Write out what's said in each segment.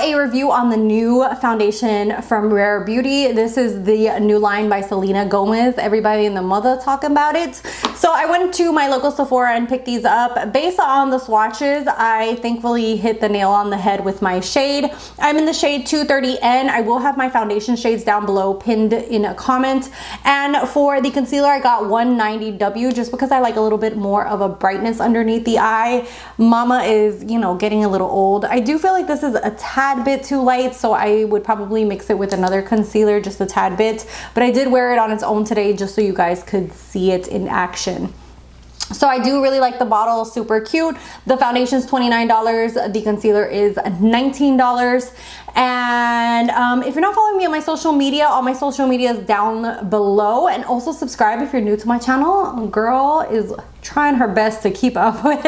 a review on the new foundation from Rare Beauty. This is the new line by Selena Gomez. Everybody and the mother talking about it. So I went to my local Sephora and picked these up. Based on the swatches, I thankfully hit the nail on the head with my shade. I'm in the shade 230N. I will have my foundation shades down below pinned in a comment. And for the concealer, I got 190W just because I like a little bit more of a brightness underneath the eye. Mama is, you know, getting a little old. I do feel like this is a tad bit too light, so I would probably mix it with another concealer just a tad bit. But I did wear it on its own today just so you guys could see it in action. So I do really like the bottle, super cute. The foundation's $29, the concealer is $19. And if you're not following me on my social media, all my social media is down below. And also subscribe if you're new to my channel. Girl is trying her best to keep up with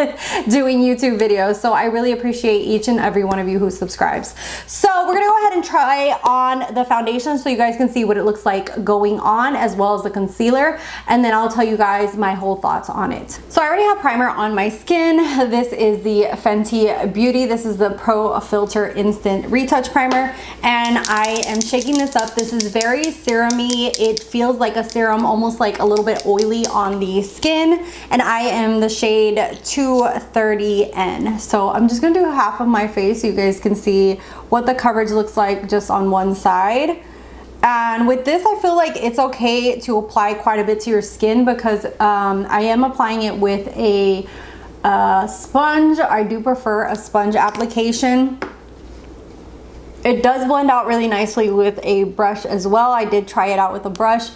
doing YouTube videos. So I really appreciate each and every one of you who subscribes. So we're gonna go ahead and try on the foundation so you guys can see what it looks like going on, as well as the concealer. And then I'll tell you guys my whole thoughts on it. So I already have primer on my skin. This is the Fenty Beauty. This is the Pro Filter Instant Retouch Primer. And I am shaking this up. This is very serum-y. It feels like a serum, almost like a little bit oily on the skin. And I am the shade 230N. So I'm just gonna do half of my face so you guys can see what the coverage looks like just on one side. And with this, I feel like it's okay to apply quite a bit to your skin because I am applying it with a sponge. I do prefer a sponge application. It does blend out really nicely with a brush as well. I did try it out with a brush.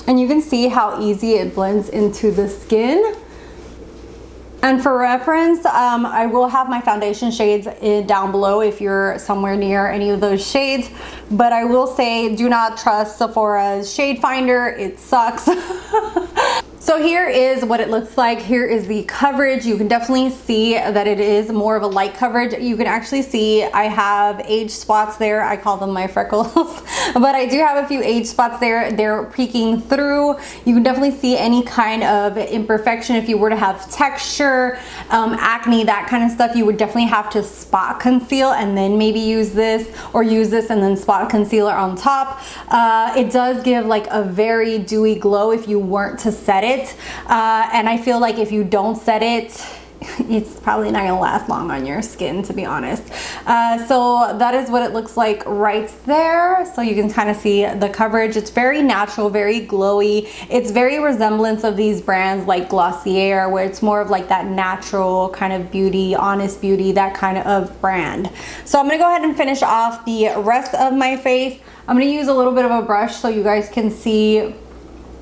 And you can see how easy it blends into the skin. And for reference, I will have my foundation shades down below if you're somewhere near any of those shades. But I will say, do not trust Sephora's shade finder. It sucks. So here is what it looks like. Here is the coverage. You can definitely see that it is more of a light coverage. You can actually see I have age spots there. I call them my freckles, but I do have a few age spots there. They're peeking through. You can definitely see any kind of imperfection. If you were to have texture, acne, that kind of stuff, you would definitely have to spot conceal and then maybe use this, or use this and then spot concealer on top. It does give like a very dewy glow if you weren't to set it. And I feel like if you don't set it, it's probably not gonna last long on your skin, to be honest. So that is what it looks like right there. So you can kind of see the coverage. It's very natural, very glowy. It's very resemblance of these brands like Glossier, where it's more of like that natural kind of beauty, honest beauty, that kind of brand. So I'm gonna go ahead and finish off the rest of my face. I'm gonna use a little bit of a brush so you guys can see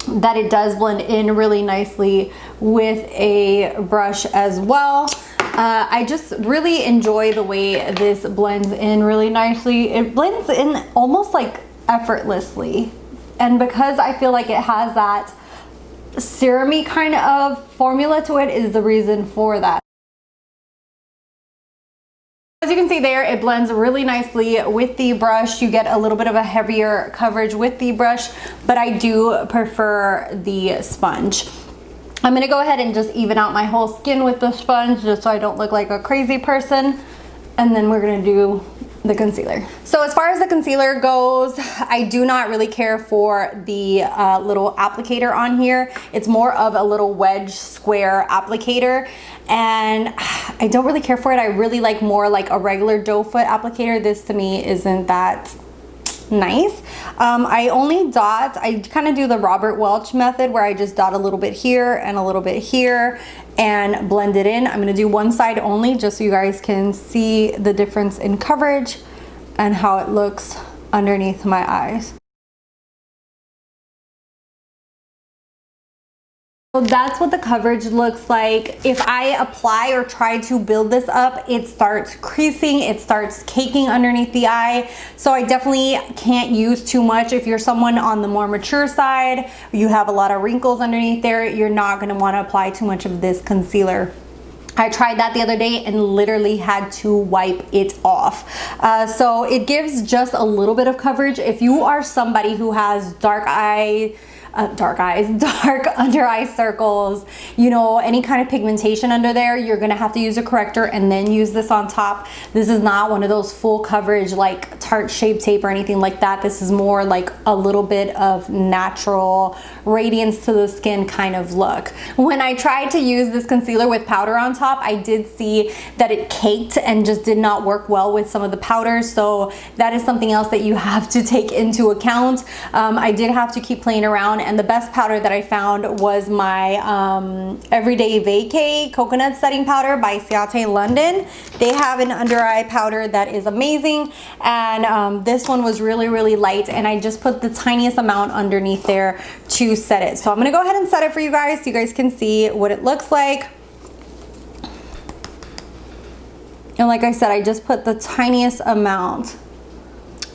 that it does blend in really nicely with a brush as well. I just really enjoy the way this blends in really nicely. It blends in almost like effortlessly. And because I feel like it has that serum-y kind of formula to it is the reason for that. As you can see there, it blends really nicely with the brush. You get a little bit of a heavier coverage with the brush, but I do prefer the sponge. I'm gonna go ahead and just even out my whole skin with the sponge just so I don't look like a crazy person. And then we're gonna do the concealer. So as far as the concealer goes, I do not really care for the little applicator on here. It's more of a little wedge square applicator, and I don't really care for it. I really like more like a regular doe foot applicator. This to me isn't that nice. I only dot, I kind of do the Robert Welch method where I just dot a little bit here and a little bit here and blend it in. I'm going to do one side only just so you guys can see the difference in coverage and how it looks underneath my eyes. So that's what the coverage looks like. If I apply or try to build this up, it starts creasing, it starts caking underneath the eye. So I definitely can't use too much. If you're someone on the more mature side, you have a lot of wrinkles underneath there, you're not gonna wanna apply too much of this concealer. I tried that the other day and literally had to wipe it off. So it gives just a little bit of coverage. If you are somebody who has dark eye dark under eye circles, you know, any kind of pigmentation under there, you're gonna have to use a corrector and then use this on top. This is not one of those full coverage like Tarte Shape Tape or anything like that. This is more like a little bit of natural radiance to the skin kind of look. When I tried to use this concealer with powder on top, I did see that it caked and just did not work well with some of the powders, so that is something else that you have to take into account. I did have to keep playing around, and the best powder that I found was my Everyday Vacay Coconut Setting Powder by Ciate London. They have an under eye powder that is amazing, and this one was really light, and I just put the tiniest amount underneath there to set it. So I'm gonna go ahead and set it for you guys so you guys can see what it looks like. And like I said, I just put the tiniest amount.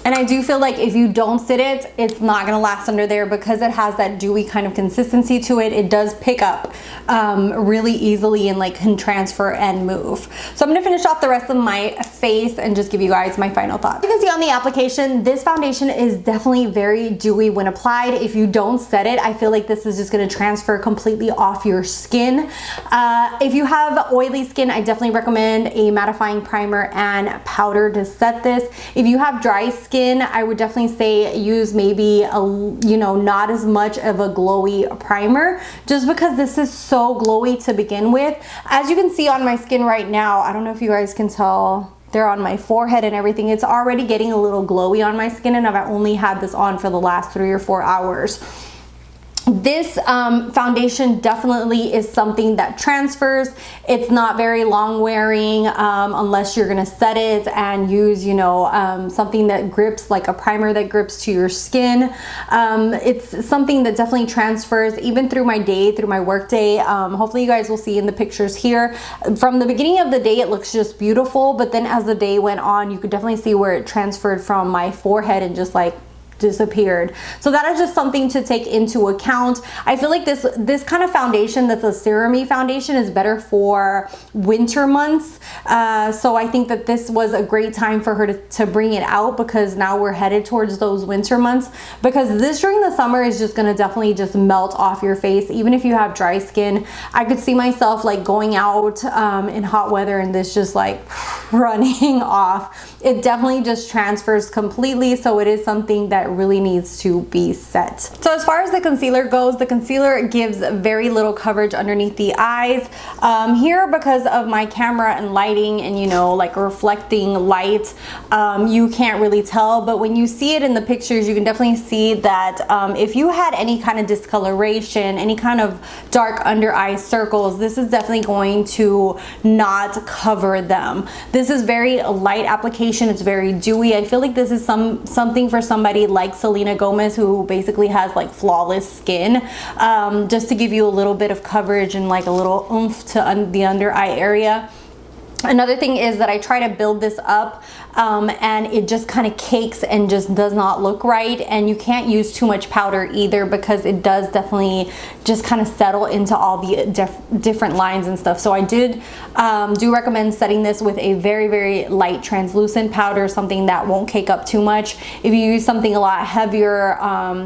And I do feel like if you don't sit it, it's not gonna last under there because it has that dewy kind of consistency to it. It does pick up really easily and like can transfer and move. So I'm gonna finish off the rest of my face and just give you guys my final thoughts. You can see on the application, this foundation is definitely very dewy when applied. If you don't set it, I feel like this is just gonna transfer completely off your skin. If you have oily skin, I definitely recommend a mattifying primer and powder to set this. If you have dry skin, I would definitely say use maybe a, you know, not as much of a glowy primer, just because this is so glowy to begin with. As you can see on my skin right now, I don't know if you guys can tell, they're on my forehead and everything. It's already getting a little glowy on my skin, and I've only had this on for the last 3 or 4 hours. This foundation definitely is something that transfers. It's not very long wearing unless you're gonna set it and use, you know, something that grips, like a primer that grips to your skin. It's something that definitely transfers even through my day, through my work day. Hopefully you guys will see in the pictures here. From the beginning of the day, it looks just beautiful, but then as the day went on, you could definitely see where it transferred from my forehead and just like disappeared. So that is just something to take into account. I feel like this kind of foundation that's a serum-y foundation is better for winter months. So I think that this was a great time for her to bring it out, because now we're headed towards those winter months, because this during the summer is just gonna definitely just melt off your face. Even if you have dry skin, I could see myself like going out in hot weather and this just like running off. It definitely just transfers completely, so it is something that really needs to be set. So as far as the concealer goes, the concealer gives very little coverage underneath the eyes. Here, because of my camera and lighting and, you know, like reflecting light, you can't really tell, but when you see it in the pictures, you can definitely see that if you had any kind of discoloration, any kind of dark under eye circles, this is definitely going to not cover them. This is very light application. It's very dewy. I feel like this is something for somebody like Selena Gomez, who basically has like flawless skin, just to give you a little bit of coverage and like a little oomph to the under eye area. Another thing is that I try to build this up and it just kind of cakes and just does not look right, and you can't use too much powder either, because it does definitely just kind of settle into all the different lines and stuff. So I do recommend setting this with a very light translucent powder, something that won't cake up too much. If you use something a lot heavier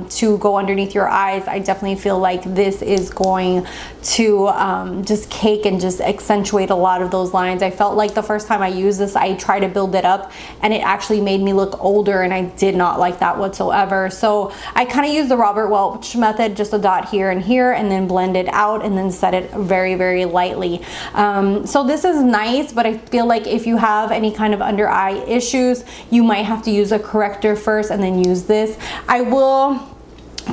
to go underneath your eyes, I definitely feel like this is going to just cake and just accentuate a lot of those lines. I felt like the first time I used this, I tried to build it up and it actually made me look older, and I did not like that whatsoever. So I kind of used the Robert Welch method, just a dot here and here, and then blend it out and then set it very lightly. So this is nice, but I feel like if you have any kind of under eye issues, you might have to use a corrector first and then use this. I will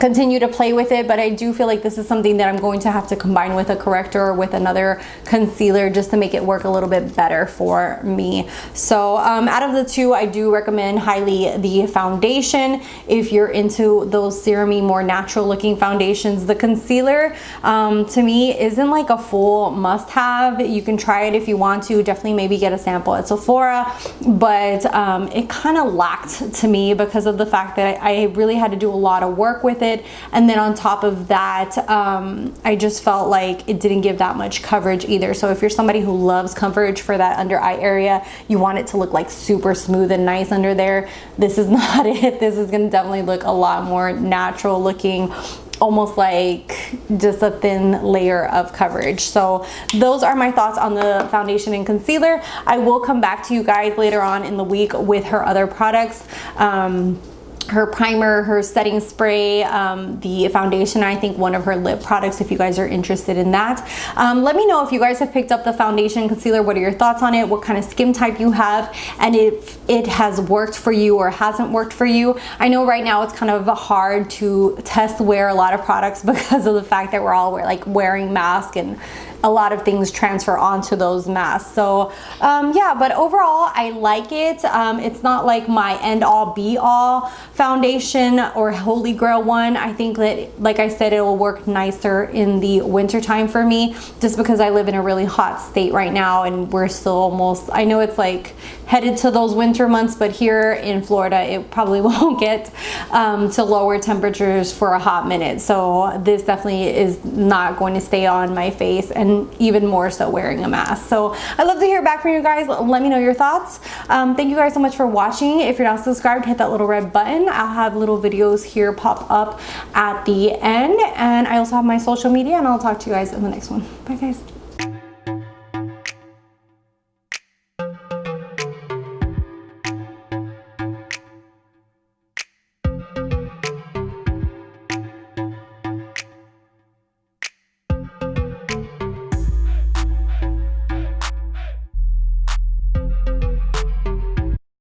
continue to play with it, but I do feel like this is something that I'm going to have to combine with a corrector or with another concealer just to make it work a little bit better for me. So out of the two, I do recommend highly the foundation. If you're into those serum-y, more natural looking foundations, the concealer to me isn't like a full must-have. You can try it if you want to, definitely maybe get a sample at Sephora, but it kind of lacked to me because of the fact that I really had to do a lot of work with it, and then on top of that I just felt like it didn't give that much coverage either. So if you're somebody who loves coverage for that under eye area, you want it to look like super smooth and nice under there, this is not it. This is gonna definitely look a lot more natural looking almost like just a thin layer of coverage. So those are my thoughts on the foundation and concealer. I will come back to you guys later on in the week with her other products. Her primer, her setting spray, the foundation, I think one of her lip products, if you guys are interested in that. Let me know if you guys have picked up the foundation concealer. What are your thoughts on it? What kind of skin type you have, and if it has worked for you or hasn't worked for you. I know right now it's kind of hard to test wear a lot of products because of the fact that we're all wearing masks, and a lot of things transfer onto those masks. So yeah, but overall I like it. It's not like my end all be all foundation or holy grail one. I think that, like I said, it will work nicer in the winter time for me, just because I live in a really hot state right now, and we're still almost, I know it's like headed to those winter months, but here in Florida it probably won't get to lower temperatures for a hot minute. So this definitely is not going to stay on my face, and even more so wearing a mask. So I'd love to hear back from you guys. Let me know your thoughts. Thank you guys so much for watching. If you're not subscribed, hit that little red button. I'll have little videos here pop up at the end, and I also have my social media, and I'll talk to you guys in the next one. Bye guys.